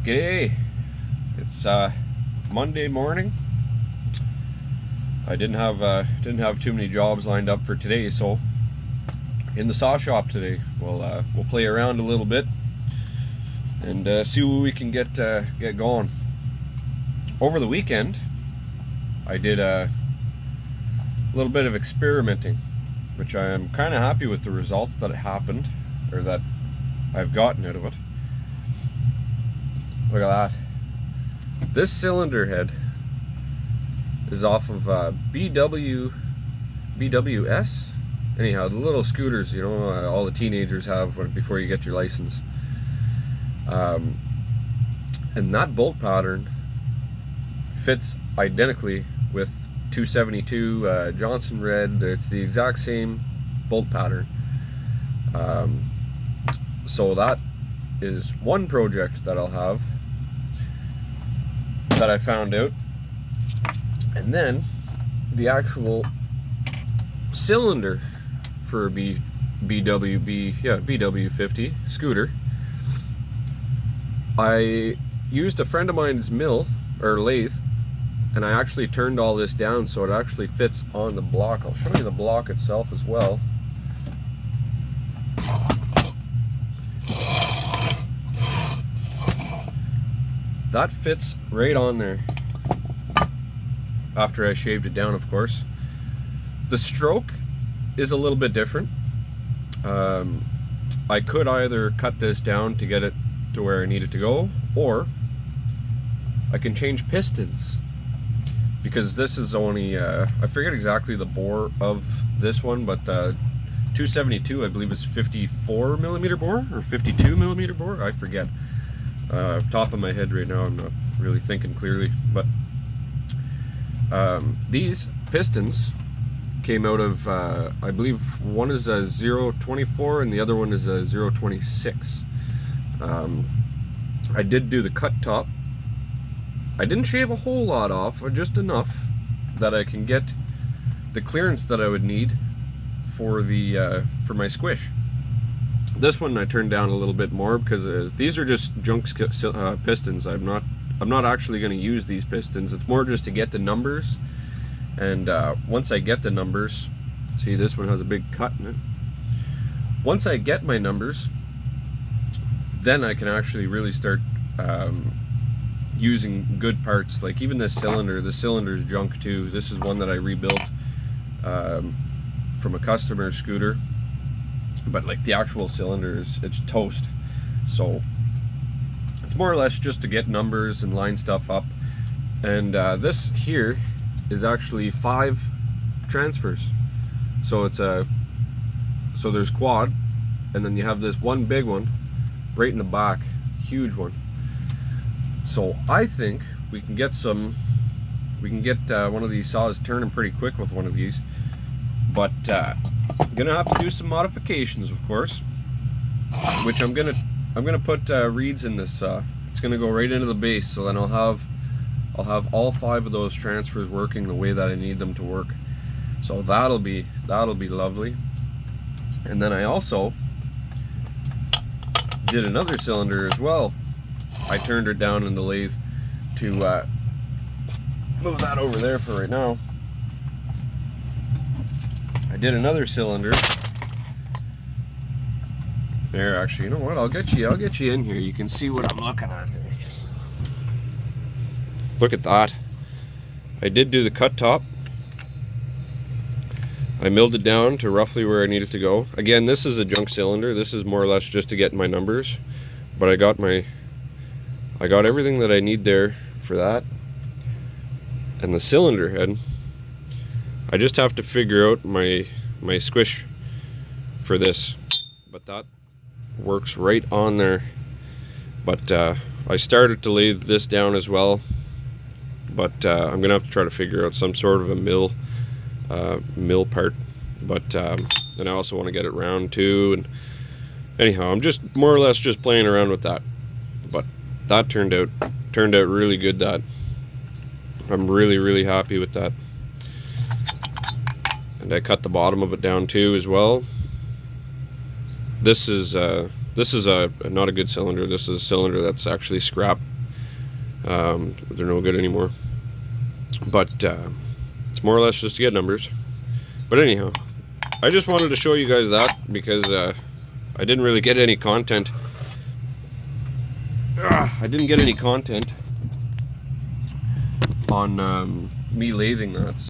G'day. It's Monday morning. I didn't have too many jobs lined up for today, so in the saw shop today we'll play around a little bit and see what we can get going. Over the weekend, I did a little bit of experimenting, which I am kind of happy with the results that I've gotten out of it. Look at that. This cylinder head is off of BWS. Anyhow, the little scooters, all the teenagers have before you get your license. And that bolt pattern fits identically with 272 Johnson Red. It's the exact same bolt pattern. So that is one project that I'll have that I found out. And then the actual cylinder for a BW50 scooter, I used a friend of mine's mill or lathe, and I actually turned all this down so it actually fits on the block. I'll show you the block itself as well. That fits right on there, after I shaved it down, of course. The stroke is a little bit different. I could either cut this down to get it to where I need it to go, or I can change pistons, because this is only, I forget exactly the bore of this one, but 272 I believe is 54 millimeter bore, or 52 millimeter bore, I forget. Top of my head right now, I'm not really thinking clearly, but these pistons came out of, I believe one is a 0.24 and the other one is a 0.26. I did do the cut top. I didn't shave a whole lot off, just enough that I can get the clearance that I would need for the for my squish. This one I turned down a little bit more because these are just junk pistons. I'm not actually going to use these pistons. It's more just to get the numbers, and once I get the numbers, see, this one has a big cut in it. Once I get my numbers, then I can actually really start using good parts. Like even this cylinder, the cylinder's junk too. This is one that I rebuilt from a customer's scooter, but like the actual cylinder it's toast. So it's more or less just to get numbers and line stuff up. And this here is actually 5 transfers. So it's so there's quad, and then you have this one big one right in the back, huge one. So I think we can get one of these saws turning pretty quick with one of these, but I'm gonna have to do some modifications, of course, which I'm gonna put reeds in this. It's gonna go right into the base, so then I'll have all 5 of those transfers working the way that I need them to work. So that'll be lovely. And then I also did another cylinder as well. I turned it down in the lathe to move that over there for right now. I did another cylinder. There, actually, you know what? I'll get you in here. You can see what I'm looking at here. Look at that. I did do the cut top. I milled it down to roughly where I need it to go. Again, this is a junk cylinder. This is more or less just to get my numbers, but I got everything that I need there for that. And the cylinder head, I just have to figure out my squish for this, but that works right on there. But I started to lay this down as well, but I'm gonna have to try to figure out some sort of a mill part. But and I also want to get it round too. And anyhow, I'm just more or less just playing around with that. But that turned out really good. That I'm really happy with that. And I cut the bottom of it down too as well. This is not a good cylinder. This is a cylinder that's actually scrap They're no good anymore. But it's more or less just to get numbers. But anyhow, I just wanted to show you guys that because I didn't really get any content. I didn't get any content on me lathing that.